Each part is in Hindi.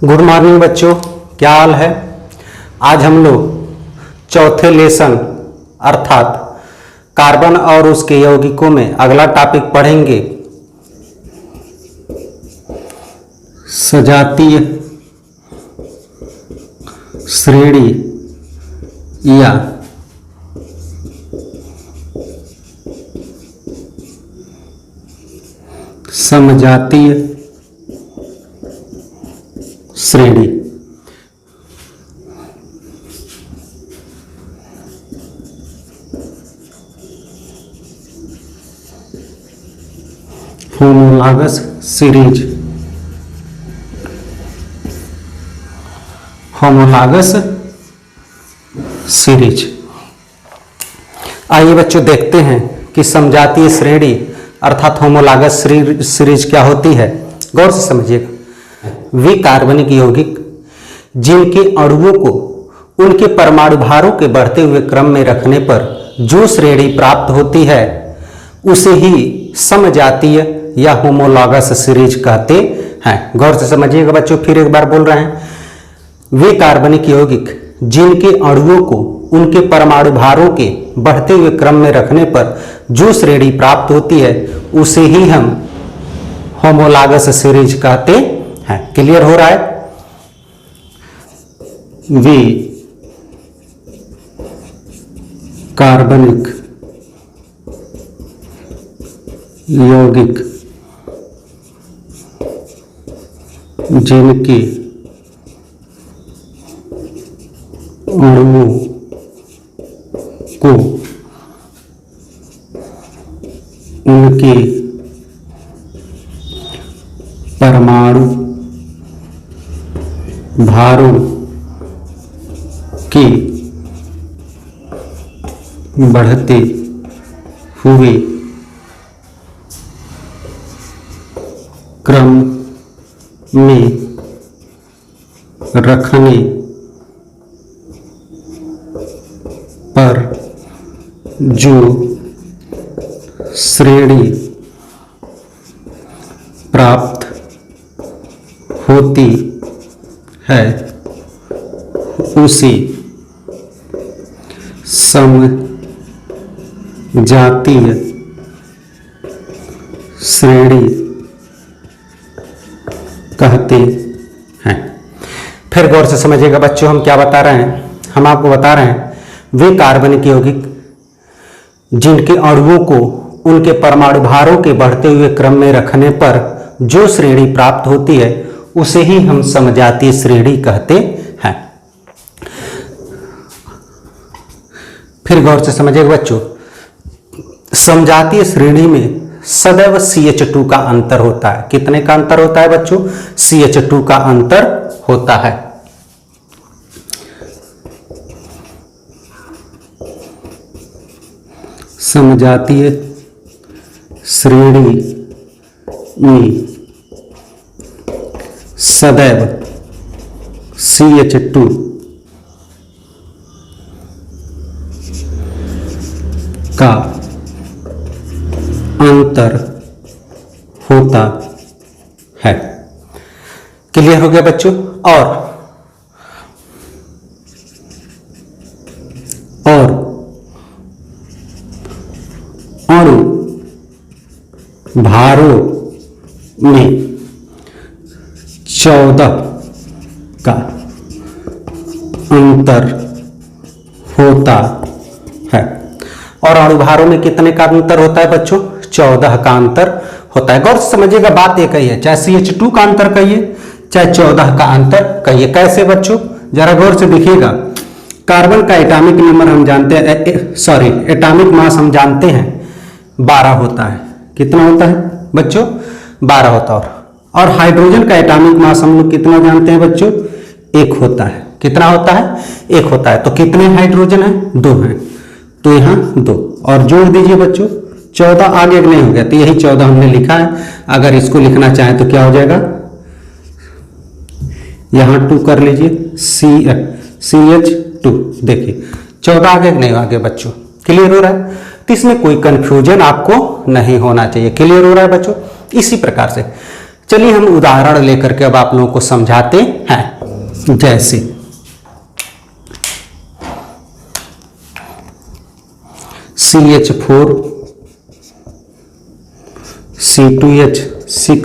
गुड मॉर्निंग बच्चों, क्या हाल है। आज हम लोग चौथे लेसन अर्थात कार्बन और उसके यौगिकों में अगला टॉपिक पढ़ेंगे, सजातीय श्रेणी या समजातीय श्रेणी। Homologous series, homologous series. आइए बच्चों देखते हैं कि समजातीय श्रेणी अर्थात होमोलॉगस सीरीज क्या होती है। गौर से समझिएगा। वे कार्बनिक यौगिक जिनके अणुओं को उनके परमाणु भारों के बढ़ते हुए क्रम में रखने पर जो श्रेणी प्राप्त होती है उसे ही समजातीय या होमोलॉगस सीरीज कहते हैं। गौर से समझिएगा बच्चों, फिर एक बार बोल रहे हैं। वे कार्बनिक यौगिक जिनके अणुओं को उनके परमाणु भारों के बढ़ते हुए क्रम में रखने पर जो श्रेणी प्राप्त होती है उसे ही हम होमोलॉगस सीरीज कहते हैं। क्लियर हो रहा है। वे कार्बनिक यौगिक जिनके अणुओं को उनके परमाणु भारों के बढ़ते हुए क्रम में रखने पर जो श्रेणी प्राप्त होती है उसे समजातीय श्रेणी कहते हैं। फिर गौर से समझिएगा बच्चों, हम क्या बता रहे हैं। हम आपको बता रहे हैं वे कार्बनिक यौगिक जिनके अणुओं को उनके परमाणु भारों के बढ़ते हुए क्रम में रखने पर जो श्रेणी प्राप्त होती है उसे ही हम समजातीय श्रेणी कहते हैं। फिर गौर से समझिएगा बच्चों, समजातीय श्रेणी में सदैव CH2 का अंतर होता है। कितने का अंतर होता है बच्चों? CH2 का अंतर होता है। समजातीय श्रेणी में सदैव CH2 का अंतर होता है। क्लियर हो गया बच्चों। और अणु भारों में 14 का अंतर होता है। और अणु भारों में कितने का अंतर होता है बच्चों? 14 का अंतर होता है। गौर से समझिएगा, बात एक ही है, चाहे CH2 का अंतर कहिए चाहे 14 का अंतर कहिए। कैसे बच्चों? जरा गौर से देखिएगा। कार्बन का एटॉमिक नंबर हम जानते हैं, एटॉमिक मास हम जानते हैं 12 होता है। कितना होता है बच्चों? 12 होता है। और हाइड्रोजन का एटॉमिक मास हम लोग कितना जानते हैं बच्चों? 1 होता है। कितना होता है? 1 होता है। तो कितने हाइड्रोजन है? 2 हैं। तो यहाँ 2 और जोड़ दीजिए बच्चों। 14 आगे नहीं हो गया तो यही 14 हमने लिखा है। अगर इसको लिखना चाहें तो क्या हो जाएगा? यहाँ 2 कर लीजिए, CH2। देखिए 14 आगे नहीं आगे बच्चों। क्लियर हो रहा है? तो इसमें कोई कंफ्यूजन आपको नहीं होना चाहिए। क्लियर हो रहा है बच्चों? इसी प्रकार से चलिए हम उदाहरण लेकर के अब आप लोगों को समझाते हैं। जैसे CH4 C2H6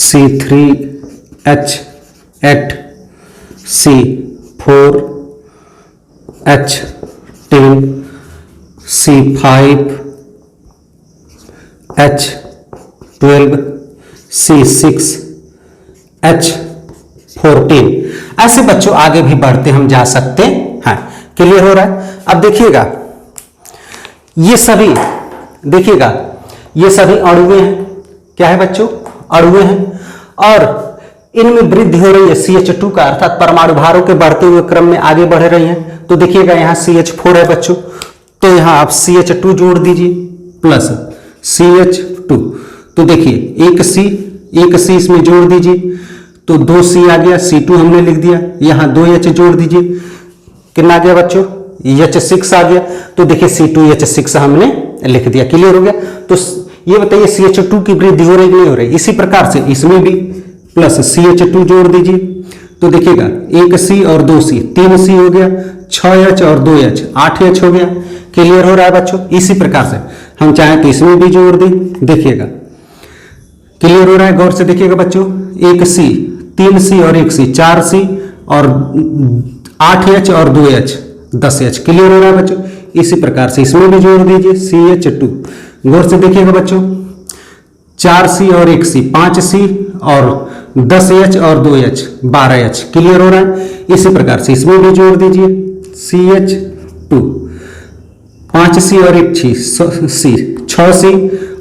C3H8 C4H10 C5H12 C6H14। ऐसे बच्चों आगे भी बढ़ते हम जा सकते हैं। क्लियर हो रहा है? अब देखिएगा ये सभी, देखिएगा ये सभी अणुएं हैं। क्या है बच्चों? अणुएं हैं और इनमें वृद्धि हो रही है CH2 का, अर्थात परमाणु भारों के बढ़ते हुए क्रम में आगे बढ़ रही हैं। तो देखिएगा यहाँ CH4 है बच्चों, तो यहाँ आप CH2 जोड़ दीजिए प्लस CH2। तो देखिए एक C इसमें जोड़ दीजिए तो 2C आ गया, C2 हमने लिख दिया। यहाँ 2H जोड़ दीजिए, कितना आ गया बच्चों? H6 आ गया। तो देखिए C2H6 हमने लिख दिया। क्लियर हो गया? तो ये बताइए CH2 की वृद्धि हो रही कि नहीं हो रही? इसी प्रकार से इसमें भी प्लस CH2 जोड़ दीजिए तो देखिएगा 1C और 2C 3C हो गया, 6H और 2H 8H हो गया। क्लियर हो रहा है बच्चों? इसी प्रकार से हम चाहें तो इसमें भी जोड़ दें, देखिएगा क्लियर हो रहा है। गौर से देखिएगा बच्चों, 1C 3C और 1C 4C और 8H और 2H 10H। क्लियर हो रहा है बच्चों? इसी प्रकार से इसमें भी जोड़ दीजिए CH2। गौर से देखिएगा बच्चों, 4C और 1C 5C और 10H और 2H 12H। क्लियर हो रहा है? इसी प्रकार से इसमें भी जोड़ दीजिए CH2, 5C और 1C 6C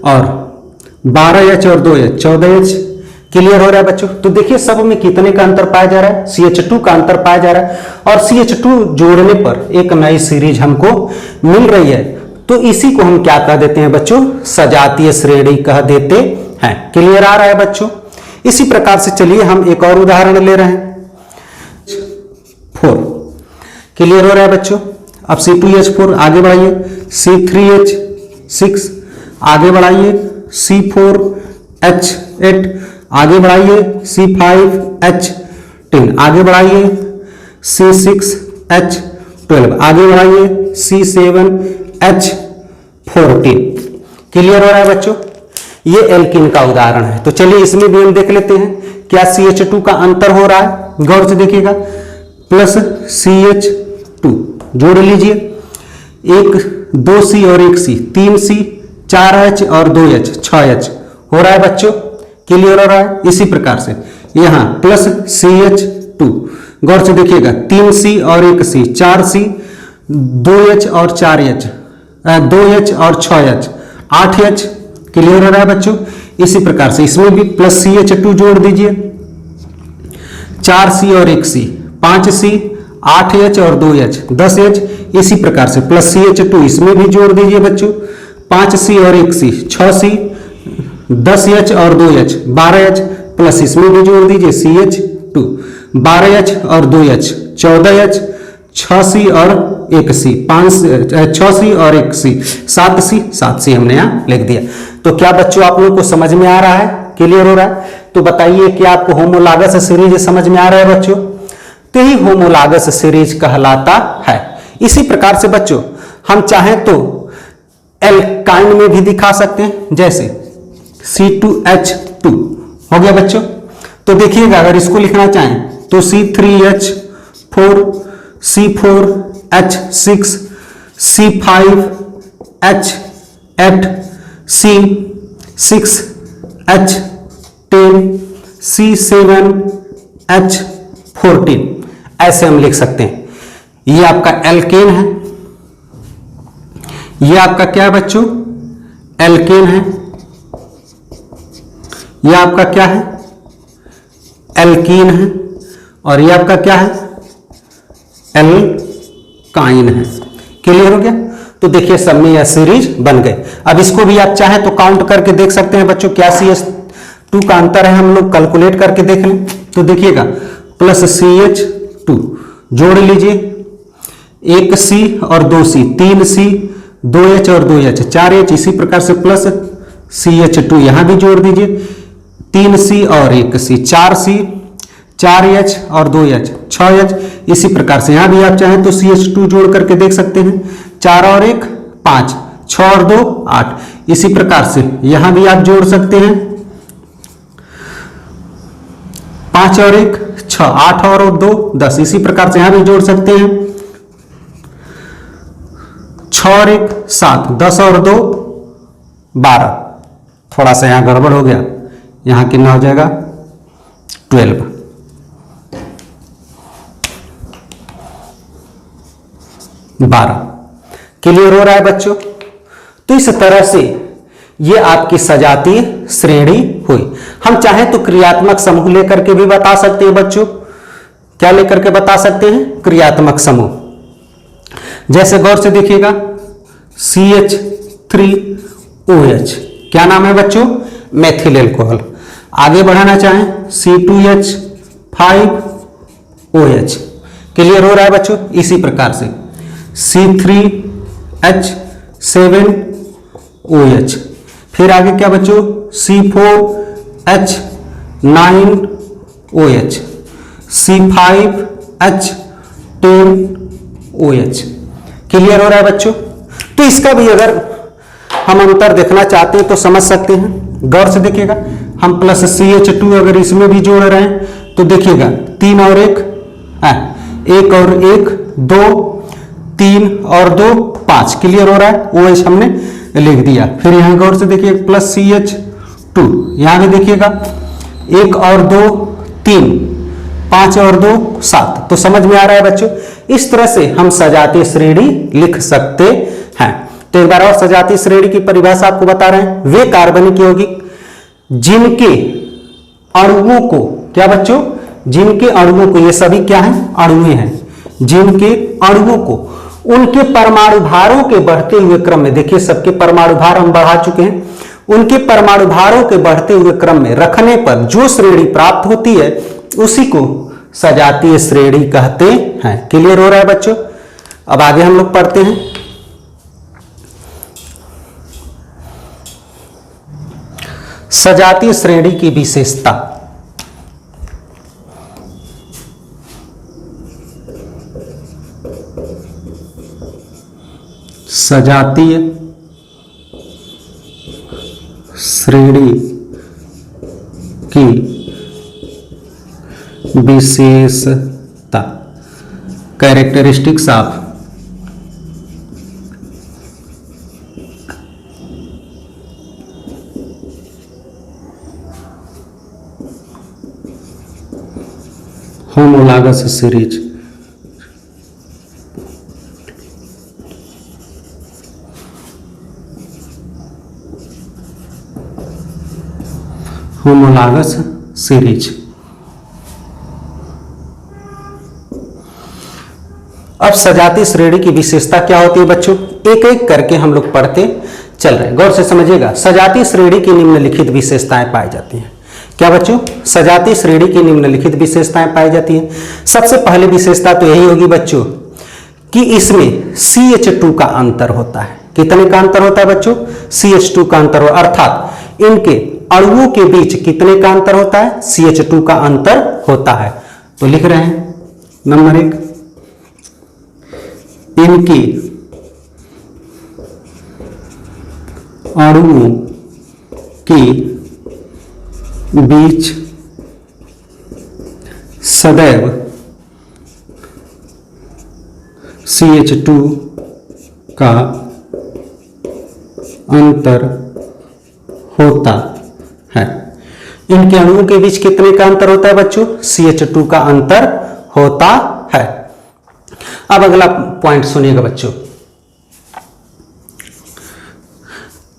और 12H और 2H 14H। क्लियर हो रहा है बच्चों? तो देखिए सब में कितने का अंतर पाया जा रहा है? CH2 का अंतर पाया जा रहा है और CH2 जोड़ने पर एक नई सीरीज हमको मिल रही है। तो इसी को हम क्या कह देते हैं बच्चों? सजातीय श्रेणी कह देते हैं। क्लियर आ रहा है बच्चों? इसी प्रकार से चलिए हम एक और उदाहरण ले रहे हैं 4। क्लियर हो रहा है बच्चों? अब C2H4 आगे बढ़ाइए, C3H6 आगे बढ़ाइए, C4H8 आगे बढ़ाइए, C5H10 आगे बढ़ाइए, C6H12 आगे बढ़ाइए, C7H14। क्लियर हो रहा है बच्चों? ये एल्कीन का उदाहरण है। तो चलिए इसमें भी हम देख लेते हैं क्या CH2 का अंतर हो रहा है। गौर से देखिएगा, प्लस CH2 जोड़ लीजिए, 2C और 1C 3C 4H और 2H 6H हो रहा है बच्चों। क्लियर हो रहा है? इसी प्रकार से यहाँ प्लस CH2। गौर से देखिएगा, 3C और 1C 4C 2H और 4H 2H और 6H 8H। क्लियर हो रहा है बच्चों? इसी प्रकार से इसमें भी प्लस CH2 जोड़ दीजिए, 4C और 1C 5C 8H और 2H 10H। इसी प्रकार से प्लस CH2 इसमें भी जोड़ दीजिए बच्चों, 5C और 1C 6C 10H और 2H 12H प्लस इसमें भी जोड़ दीजिए CH2 12H और 2H 14H 6C और 1C 6C और 1C 7C हमने यहाँ लिख दिया। तो क्या बच्चों आप लोगों को समझ में आ रहा है? क्लियर हो रहा है? तो बताइए कि आपको होमोलागस सीरीज समझ में आ रहा है बच्चों? तो ही होमोलागस सीरीज कहलाता है। इसी प्रकार से बच्चों हम चाहें तो एल्काइन में भी दिखा सकते हैं, जैसे C2H2 हो गया बच्चों। तो देखिएगा अगर इसको लिखना चाहें तो C3H4 C4H6 C5H8 C6H10 C7H14 ऐसे हम लिख सकते हैं। ये आपका एल्केन है, ये आपका क्या है बच्चों? एल्केन है। ये आपका क्या है? एल्कीन है। और ये आपका क्या है? एल्काइन है। क्लियर हो गया? तो देखिए सब में यह सीरीज बन गए। अब इसको भी आप चाहें तो काउंट करके देख सकते हैं बच्चों, क्या CH2 का अंतर है हम लोग कैलकुलेट करके देख लें। तो देखिएगा प्लस CH2 जोड़ लीजिए, 1C और 2C 3C 2H और 2H 4H। इसी प्रकार से प्लस CH2 यहां भी जोड़ दीजिए, 3C और 1C, 4C, 4H और 2H, 6H। इसी प्रकार से यहां भी आप चाहें तो CH2 जोड़ करके देख सकते हैं, 4 और 1 5, 6 और 2 8। इसी प्रकार से यहां भी आप जोड़ सकते हैं, 5 और 1 6, 8 और 2 10। इसी प्रकार से यहां भी जोड़ सकते हैं, 6 और 1 7, 10 और 2 12। थोड़ा सा यहां गड़बड़ हो गया, यहां कितना हो जाएगा 12। क्लियर हो रहा है बच्चों? तो इस तरह से ये आपकी सजातीय श्रेणी हुई। हम चाहें तो क्रियात्मक समूह लेकर के भी बता सकते हैं बच्चों। क्या लेकर के बता सकते हैं? क्रियात्मक समूह। जैसे गौर से देखिएगा, CH3OH क्या नाम है बच्चों? Methyl alcohol. आगे बढ़ाना चाहें C2H5OH। क्लियर हो रहा है बच्चों? इसी प्रकार से C3H7OH। फिर आगे क्या बच्चों? C4H9OH, C5H10OH। क्लियर हो रहा है बच्चों? तो इसका भी अगर हम अंतर देखना चाहते हैं तो समझ सकते हैं। गौर से देखिएगा, हम प्लस CH2 अगर इसमें भी जोड़ रहे हैं तो देखिएगा 3 और 1 1 और 1 2, 3 और 2 5। क्लियर हो रहा है? OH हमने लिख दिया। फिर यहां गौर से देखिए प्लस CH2, यहां भी देखिएगा 1 और 2 3, 5 और 2 7। तो समझ में आ रहा है बच्चों? इस तरह से हम सजातीय श्रेणी लिख सकते हैं। तो एक बार और सजातीय श्रेणी की परिभाषा आपको बता रहे हैं। वे कार्बनिक यौगिक जिनके अणुओं को, क्या बच्चों? जिनके अणुओं को, ये सभी क्या है? अणुएं हैं। जिनके अणुओं को उनके परमाणु भारों के बढ़ते हुए क्रम में, देखिए सबके परमाणु भार हम बढ़ा चुके हैं, उनके परमाणु भारों के बढ़ते हुए क्रम में रखने पर जो श्रेणी प्राप्त होती है उसी को सजातीय श्रेणी कहते हैं। क्लियर हो रहा है बच्चों? अब आगे हम लोग पढ़ते हैं। सजातीय श्रेणी की विशेषता। सजातीय श्रेणी की विशेषता, characteristics of homologous series. Homologous series. अब सजातीय श्रेणी की विशेषता क्या होती है बच्चों? एक एक करके हम लोग पढ़ते चल रहे हैं। गौर से समझिएगा। सजातीय श्रेणी की निम्नलिखित विशेषताएं पाई जाती हैं। क्या बच्चों? सजातीय श्रेणी की निम्नलिखित विशेषताएं पाई जाती हैं। सबसे पहले विशेषता तो यही होगी बच्चों कि इसमें CH2 का अंतर होता है। कितने का अंतर होता है बच्चों? CH2 का अंतर, अर्थात इनके अणुओं के बीच कितने का अंतर होता है? CH2 का अंतर होता है। तो लिख रहे हैं नंबर 1, इनकी अणुओं के बीच सदैव CH2 का अंतर होता है। इनके अणुओं के बीच कितने का अंतर होता है बच्चों? CH2 का अंतर होता है। अब अगला पॉइंट सुनिएगा बच्चों।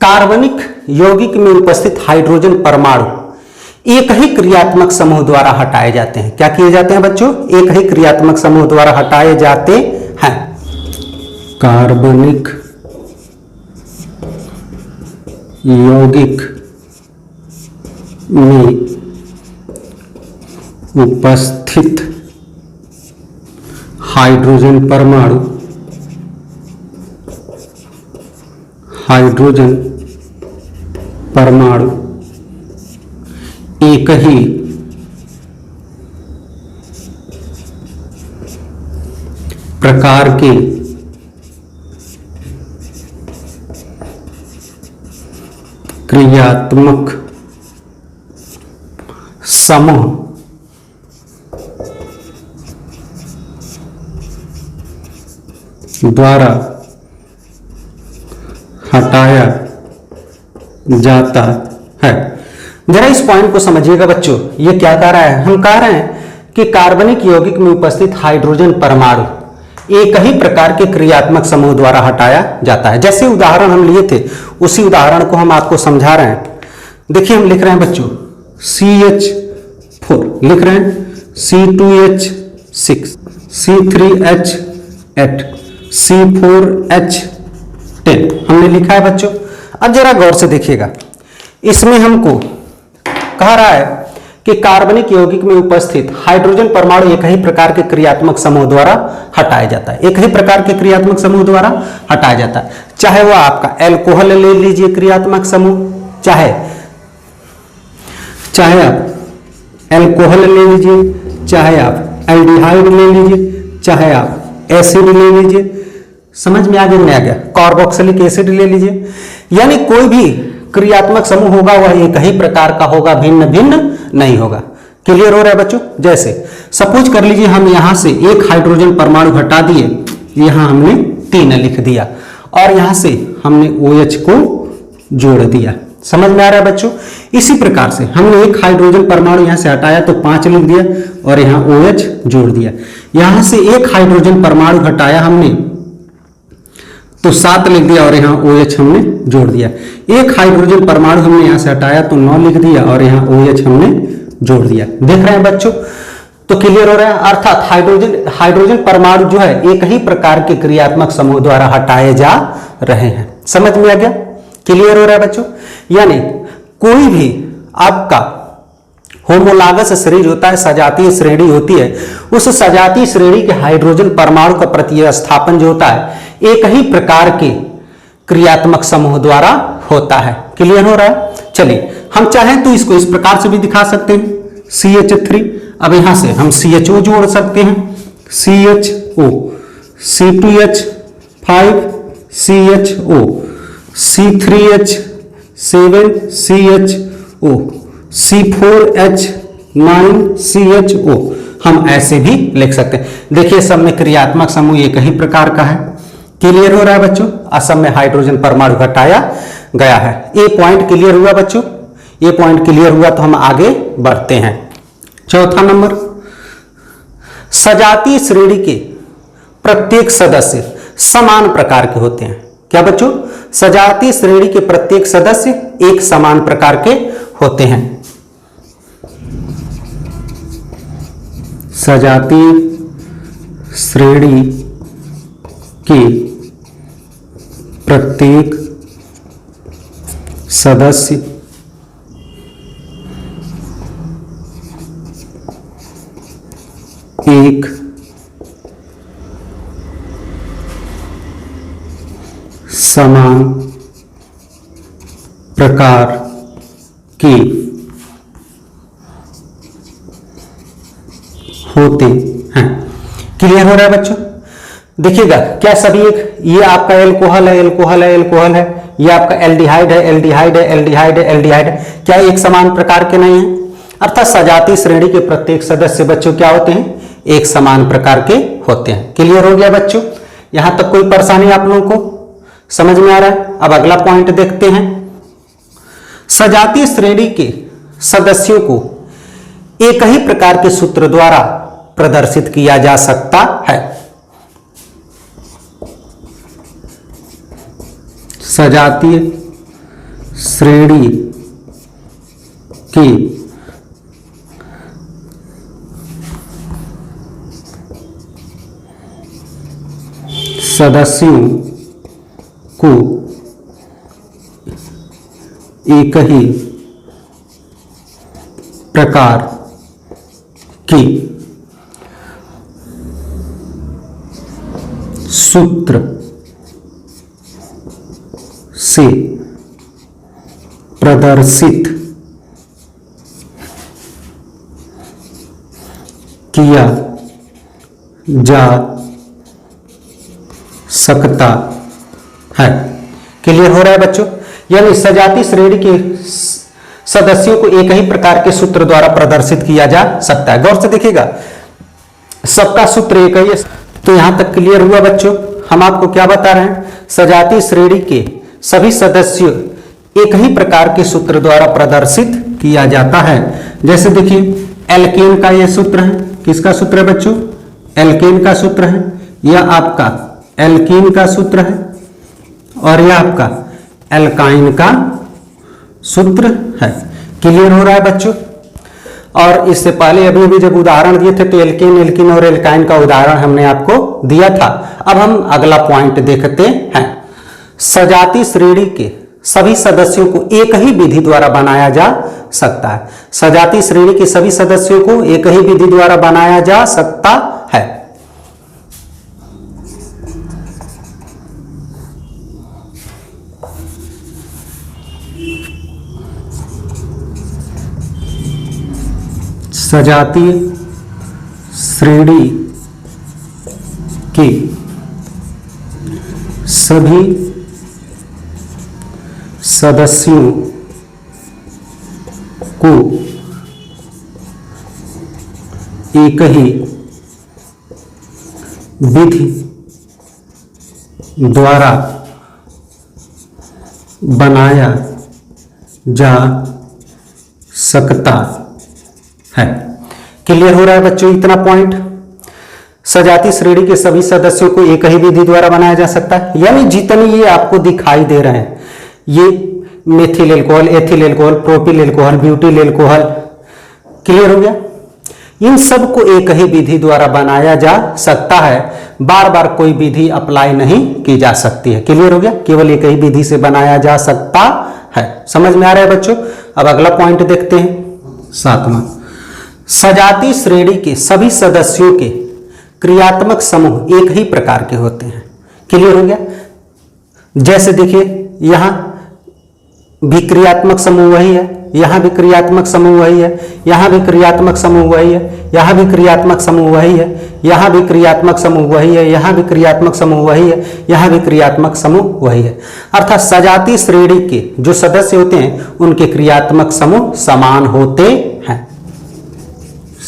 कार्बनिक यौगिक में उपस्थित हाइड्रोजन परमाणु एक ही क्रियात्मक समूह द्वारा हटाए जाते हैं। क्या किए जाते हैं बच्चों? एक ही क्रियात्मक समूह द्वारा हटाए जाते हैं। कार्बनिक यौगिक में उपस्थित हाइड्रोजन परमाणु एक ही प्रकार के क्रियात्मक समूह द्वारा हटाया जाता है। जरा इस पॉइंट को समझिएगा बच्चों, ये क्या कह रहा है? हम कह रहे हैं कि कार्बनिक यौगिक में उपस्थित हाइड्रोजन परमाणु एक ही प्रकार के क्रियात्मक समूह द्वारा हटाया जाता है। जैसे उदाहरण हम लिए थे उसी उदाहरण को हम आपको समझा रहे हैं। देखिए हम लिख रहे हैं बच्चों CH4, लिख रहे हैं C2H6, C3H8, C4H10 हमने लिखा है बच्चों। अब जरा गौर से देखिएगा, इसमें हमको कह रहा है कि कार्बनिक यौगिक में उपस्थित हाइड्रोजन परमाणु एक ही प्रकार के क्रियात्मक समूह द्वारा हटाया जाता है। एक ही प्रकार के क्रियात्मक समूह द्वारा हटाया जाता है, चाहे वह आपका एल्कोहल ले लीजिए क्रियात्मक समूह, चाहे आप एल्कोहल ले लीजिए, चाहे आप एल्डिहाइड ले लीजिए, चाहे आप एसिड ले लीजिए, समझ में आ गया, कार्बोक्सिलिक एसिड ले लीजिए, यानी कोई भी क्रियात्मक समूह होगा वह एक ही प्रकार का होगा, भिन्न भिन्न नहीं होगा। क्लियर हो रहा है बच्चों? जैसे सपोज कर लीजिए हम यहां से एक हाइड्रोजन परमाणु हटा दिए, यहां हमने 3 लिख दिया और यहां से हमने OH को जोड़ दिया। समझ में आ रहा है बच्चों? इसी प्रकार से हमने एक हाइड्रोजन परमाणु यहां से हटाया तो 5 लिख दिया और यहां OH जोड़ दिया। यहां से एक हाइड्रोजन परमाणु हटाया हमने तो 7 लिख दिया और यहाँ OH हमने जोड़ दिया। एक हाइड्रोजन परमाणु हमने यहाँ से हटाया तो 9 लिख दिया और यहाँ OH हमने जोड़ दिया। देख रहे हैं बच्चों? तो क्लियर हो रहा है? अर्थात हाइड्रोजन परमाणु जो है एक ही प्रकार के क्रियात्मक समूह द्वारा हटाए जा रहे हैं। समझ में आ गया? क्लियर हो रहा है बच्चों? यानी कोई भी आपका होमोलॉगस श्रेणी होता है, सजातीय श्रेणी होती है, उस सजातीय श्रेणी के हाइड्रोजन परमाणु का प्रतिस्थापन जो होता है एक ही प्रकार के क्रियात्मक समूह द्वारा होता है। क्लियर हो रहा है? चलिए हम चाहें तो इसको इस प्रकार से भी दिखा सकते हैं, CH3। अब यहां से हम CHO जोड़ सकते हैं, CHO, C2H5 CHO, C3H7 CHO, C4H9 CHO, हम ऐसे भी लिख सकते हैं। देखिए सब में क्रियात्मक समूह एक ही प्रकार का है। क्लियर हो रहा है बच्चों? असम में हाइड्रोजन परमाणु हटाया गया है। ये पॉइंट क्लियर हुआ बच्चों? ये पॉइंट क्लियर हुआ तो हम आगे बढ़ते हैं। चौथा नंबर, सजातीय श्रेणी के प्रत्येक सदस्य समान प्रकार के होते हैं। क्या बच्चों? सजातीय श्रेणी के प्रत्येक सदस्य एक समान प्रकार के होते हैं। सजातीय श्रेणी के प्रत्येक सदस्य एक समान प्रकार के होते हैं। क्लियर हो रहा है बच्चों? देखिएगा क्या सभी एक, ये आपका एल्कोहल है, एल्कोहल है, एल्कोहल है, ये आपका एल्डिहाइड है, एल्डिहाइड है, एल्डिहाइड है, एल्डिहाइड है, क्या एक समान प्रकार के नहीं है? अर्थात सजातीय श्रेणी के प्रत्येक सदस्य बच्चों क्या होते हैं? एक समान प्रकार के होते हैं। क्लियर हो गया बच्चों? यहां तक कोई परेशानी आप लोगों को समझ में आ रहा है? अब अगला पॉइंट देखते हैं। सजातीय श्रेणी के सदस्यों को एक ही प्रकार के सूत्र द्वारा प्रदर्शित किया जा सकता है। सजातीय श्रेणी की सदस्यों को एक ही प्रकार की सूत्र से प्रदर्शित किया जा सकता है। क्लियर हो रहा है बच्चों? यानी सजातीय श्रेणी के सदस्यों को एक ही प्रकार के सूत्र द्वारा प्रदर्शित किया जा सकता है। गौर से देखिएगा, सबका सूत्र एक ही है। तो यहां तक क्लियर हुआ बच्चों? हम आपको क्या बता रहे हैं? सजातीय श्रेणी के सभी सदस्यों एक ही प्रकार के सूत्र द्वारा प्रदर्शित किया जाता है। जैसे देखिए, एल्केन का यह सूत्र है। किसका सूत्र है बच्चों? एल्केन का सूत्र है। यह आपका एल्कीन का सूत्र है और यह आपका एल्काइन का सूत्र है। क्लियर हो रहा है बच्चों? और इससे पहले अभी अभी जब उदाहरण दिए थे तो एल्केन, एल्कीन और एल्काइन का उदाहरण हमने आपको दिया था। अब हम अगला पॉइंट देखते हैं। सजातीय श्रेणी के सभी सदस्यों को एक ही विधि द्वारा बनाया जा सकता है। सजातीय श्रेणी के सभी सदस्यों को एक ही विधि द्वारा बनाया जा सकता है। सजातीय श्रेणी के सभी सदस्यों को एक ही विधि द्वारा बनाया जा सकता है। क्लियर हो रहा है बच्चों इतना पॉइंट? सजातीय श्रेणी के सभी सदस्यों को एक ही विधि द्वारा बनाया जा सकता है। यानी जितने ये आपको दिखाई दे रहे हैं, ये methyl alcohol, ethyl alcohol, propyl alcohol, butyl alcohol, clear हो गया? इन सब को एक ही विधि द्वारा बनाया जा सकता है। बार बार कोई विधि अप्लाई नहीं की जा सकती है। क्लियर हो गया? केवल एक ही विधि से बनाया जा सकता है। समझ में आ रहा है बच्चों? अब अगला पॉइंट देखते हैं, 7वां। सजातीय श्रेणी के सभी सदस्यों के क्रियात्मक समूह एक ही प्रकार के होते हैं। क्लियर हो गया? जैसे देखिए, यहां भी क्रियात्मक समूह वही है, यहां भी क्रियात्मक समूह वही है, यहां भी क्रियात्मक समूह वही है, यहां भी क्रियात्मक समूह वही है, यहां भी क्रियात्मक समूह वही है, यहां भी क्रियात्मक समूह वही है, यहां भी क्रियात्मक समूह वही है। अर्थात सजातीय श्रेणी के जो सदस्य होते हैं उनके क्रियात्मक समूह समान होते हैं।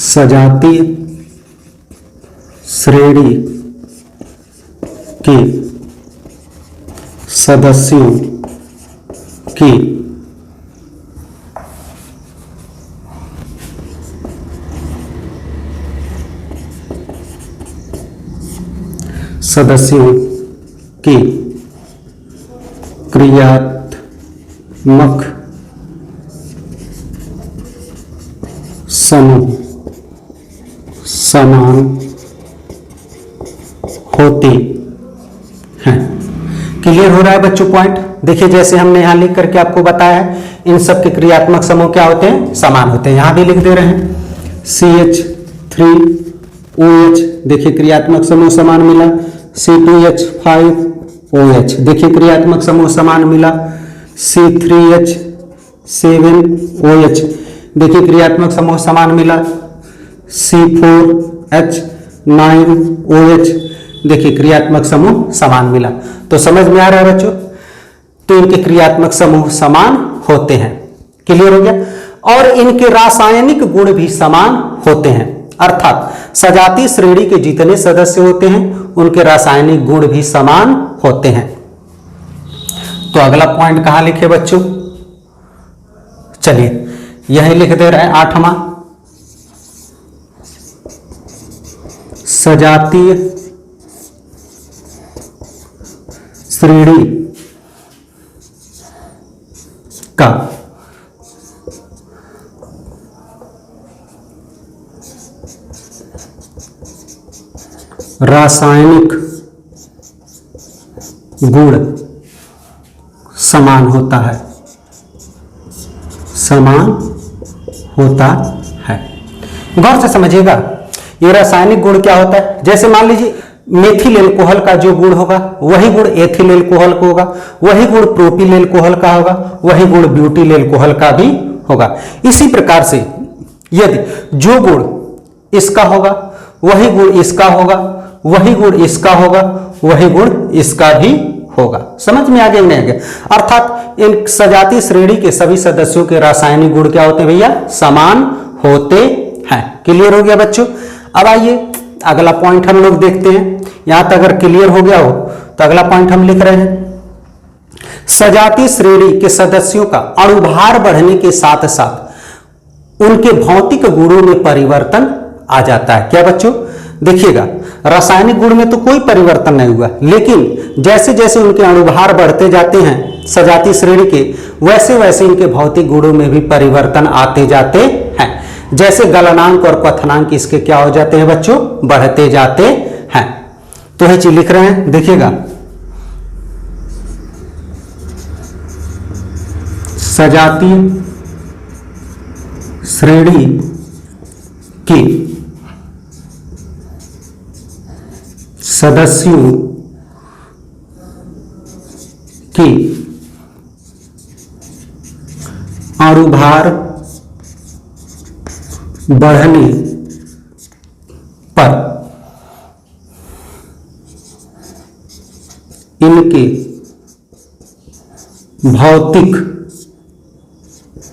सजातीय श्रेणी के सदस्यों की क्रियात्मक समूह समान होते हैं। क्लियर हो रहा है बच्चों पॉइंट? देखिए, जैसे हमने यहां लिख करके आपको बताया है, इन सब के क्रियात्मक समूह क्या होते हैं? समान होते हैं। यहां भी लिख दे रहे हैं CH3OH, देखिए क्रियात्मक समूह समान मिला। C2H5OH, देखिए क्रियात्मक समूह समान मिला। C3H7OH, देखिए क्रियात्मक समूह समान मिला। C4H9OH, देखिए क्रियात्मक समूह समान मिला। तो समझ में आ रहा है बच्चों? तो इनके क्रियात्मक समूह समान होते हैं। क्लियर हो गया? और इनके रासायनिक गुण भी समान होते हैं। अर्थात सजातीय श्रेणी के जितने सदस्य होते हैं उनके रासायनिक गुण भी समान होते हैं। तो अगला पॉइंट कहां लिखे बच्चों? चलिए यही लिख दे रहे हैं 8वां। सजातीय श्रेणी का रासायनिक गुण समान होता है। समान होता है। गौर से समझिएगा, ये रासायनिक गुण क्या होता है? जैसे मान लीजिए मेथिल एल्कोहल का जो गुण होगा वही गुण एथिल एल्कोहल का होगा, वही गुण प्रोपिल एल्कोहल का होगा, वही गुण ब्यूटिल एल्कोहल का भी होगा। इसी प्रकार से यदि जो गुण इसका होगा, वही गुण इसका होगा, वही गुण इसका होगा, वही गुण इसका भी होगा। समझ में आ गया नहीं आ गया? अर्थात इन सजातीय श्रेणी के सभी सदस्यों के रासायनिक गुण क्या होते हैं भैया? समान होते हैं। क्लियर हो गया बच्चों? अब आइए अगला पॉइंट हम लोग देखते हैं। यहां तक अगर क्लियर हो गया हो तो अगला पॉइंट हम लिख रहे हैं, सजातीय श्रेणी के सदस्यों का अणुभार बढ़ने के साथ साथ उनके भौतिक गुणों में परिवर्तन आ जाता है। क्या बच्चों? देखिएगा, रासायनिक गुण में तो कोई परिवर्तन नहीं हुआ, लेकिन जैसे जैसे उनके अणुभार बढ़ते जाते हैं सजातीय श्रेणी के, वैसे वैसे इनके भौतिक गुणों में भी परिवर्तन आते जाते हैं। जैसे गलनांक और क्वथनांक इसके क्या हो जाते हैं बच्चों? बढ़ते जाते हैं। तो ये चीज लिख रहे हैं, देखिएगा, सजातीय श्रेणी की सदस्यों की अणुभार बढ़ने पर इनके भौतिक गुणों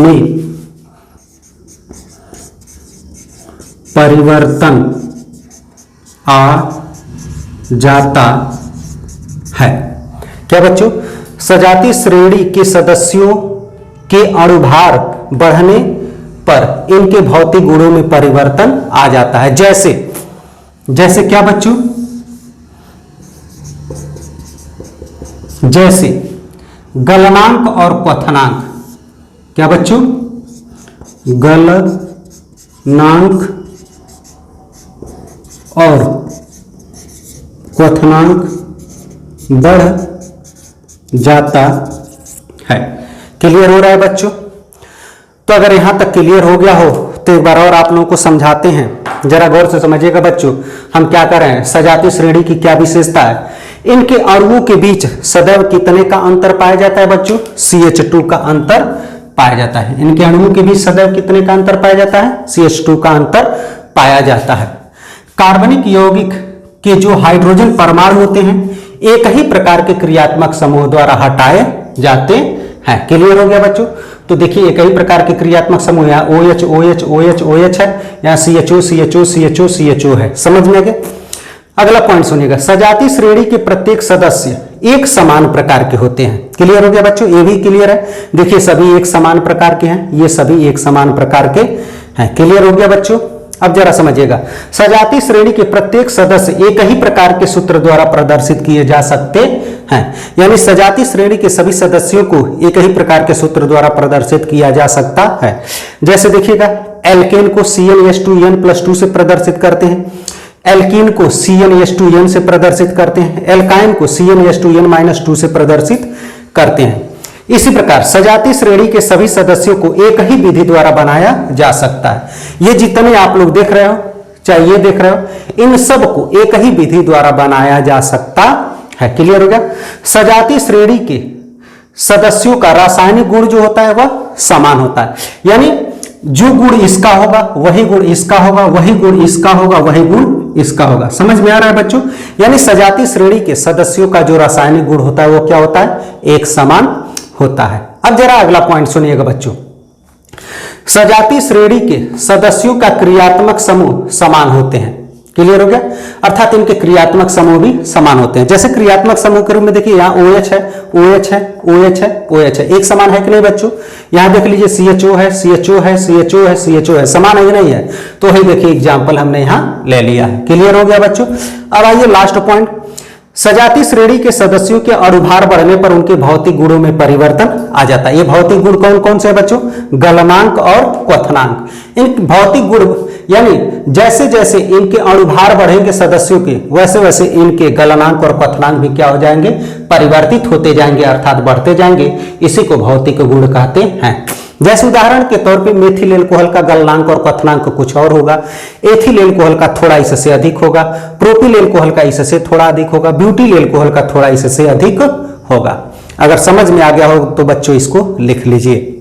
में परिवर्तन आ जाता है। क्या बच्चों? सजातीय श्रेणी के सदस्यों के अणुभार बढ़ने पर इनके भौतिक गुणों में परिवर्तन आ जाता है। जैसे जैसे क्या बच्चों? जैसे गलनांक और क्वथनांक। क्या बच्चों? गलनांक और क्वथनांक बढ़ जाता है। क्लियर हो रहा है बच्चों? तो अगर यहां तक क्लियर हो गया हो तो एक बार और आप लोगों को समझाते हैं, जरा गौर से समझिएगा बच्चों। हम क्या कर रहे हैं? सजातीय श्रेणी की क्या विशेषता है? इनके अणुओं के बीच सदैव कितने का अंतर पाया जाता है बच्चों? CH2 का अंतर पाया जाता है। इनके अणुओं के बीच सदैव कितने का अंतर पाया जाता है? CH2 का अंतर पाया जाता है। कार्बनिक यौगिक के जो हाइड्रोजन परमाणु होते हैं एक ही प्रकार के क्रियात्मक समूह द्वारा हटाए जाते हैं। क्लियर हो गया बच्चों? तो देखिए एक ही प्रकार के क्रियात्मक समूह, यहाँ OH OH OH OH है, यहाँ CHO CHO CHO CHO है। समझ में आ गया? अगला पॉइंट सुनिएगा, सजातीय श्रेणी के प्रत्येक सदस्य एक समान प्रकार के होते हैं। क्लियर हो गया बच्चों? ये भी क्लियर है। देखिए सभी एक समान प्रकार के हैं, ये सभी एक समान प्रकार के हैं। क्लियर हो गया बच्चों? अब जरा समझिएगा, सजातीय श्रेणी के प्रत्येक सदस्य एक ही प्रकार के सूत्र द्वारा प्रदर्शित किए जा सकते हैं। यानी सजातीय श्रेणी के सभी सदस्यों को एक ही प्रकार के सूत्र द्वारा प्रदर्शित किया जा सकता है। जैसे देखिएगा, एल्केन को CnH2n+2 से प्रदर्शित करते हैं, एल्कीन को CnH2n से प्रदर्शित करते हैं, एल्काइन को CnH2n-2 से प्रदर्शित करते हैं। इसी प्रकार सजातीय श्रेणी के सभी सदस्यों को एक ही विधि द्वारा बनाया जा सकता है। ये जितने आप लोग देख रहे हो, चाहे ये देख रहे हो, इन सब को एक ही विधि द्वारा बनाया जा सकता है। क्लियर हो गया? सजातीय श्रेणी के सदस्यों का रासायनिक गुण जो होता है वह समान होता है। यानी जो गुण इसका होगा वही गुण इसका होगा, वही गुण इसका होगा, वही गुण इसका होगा। समझ में आ रहा है बच्चों? यानी सजातीय श्रेणी के सदस्यों का जो रासायनिक गुण होता है वो क्या होता है? एक समान होता है। अब जरा अगला पॉइंट सुनिएगा बच्चों, सजातीय श्रेणी के सदस्यों का क्रियात्मक समूह समान होते हैं। क्लियर हो गया? अर्थात इनके क्रियात्मक समूह भी समान होते हैं। जैसे क्रियात्मक समूह के रूप में देखिए, यहाँ OH है, OH है, OH है, OH है, एक समान है कि नहीं बच्चों? यहाँ देख लीजिए CHO है, CHO है, CHO है, CHO है, समान है कि नहीं है? तो वही देखिए एग्जाम्पल हमने यहाँ ले लिया है। क्लियर हो गया बच्चों? अब आइए लास्ट पॉइंट, सजातीय श्रेणी के सदस्यों के अणुभार बढ़ने पर उनके भौतिक गुणों में परिवर्तन आ जाता है। ये भौतिक गुण कौन कौन से है बच्चों? गलनांक और क्वथनांक। इन भौतिक गुण यानी जैसे जैसे इनके अणुभार बढ़ेंगे सदस्यों के, वैसे वैसे इनके गलनांक और क्वथनांक भी क्या हो जाएंगे? परिवर्तित होते जाएंगे, अर्थात बढ़ते जाएंगे। इसी को भौतिक गुण कहते हैं। जैसे उदाहरण के तौर पे मेथिल एल्कोहल का गलनांक और क्वथनांक कुछ और होगा, एथिल एल्कोहल का थोड़ा इससे अधिक होगा, प्रोपिल एल्कोहल का इससे थोड़ा अधिक होगा, ब्यूटिल एल्कोहल का थोड़ा इससे अधिक होगा। अगर समझ में आ गया हो तो बच्चों इसको लिख लीजिए।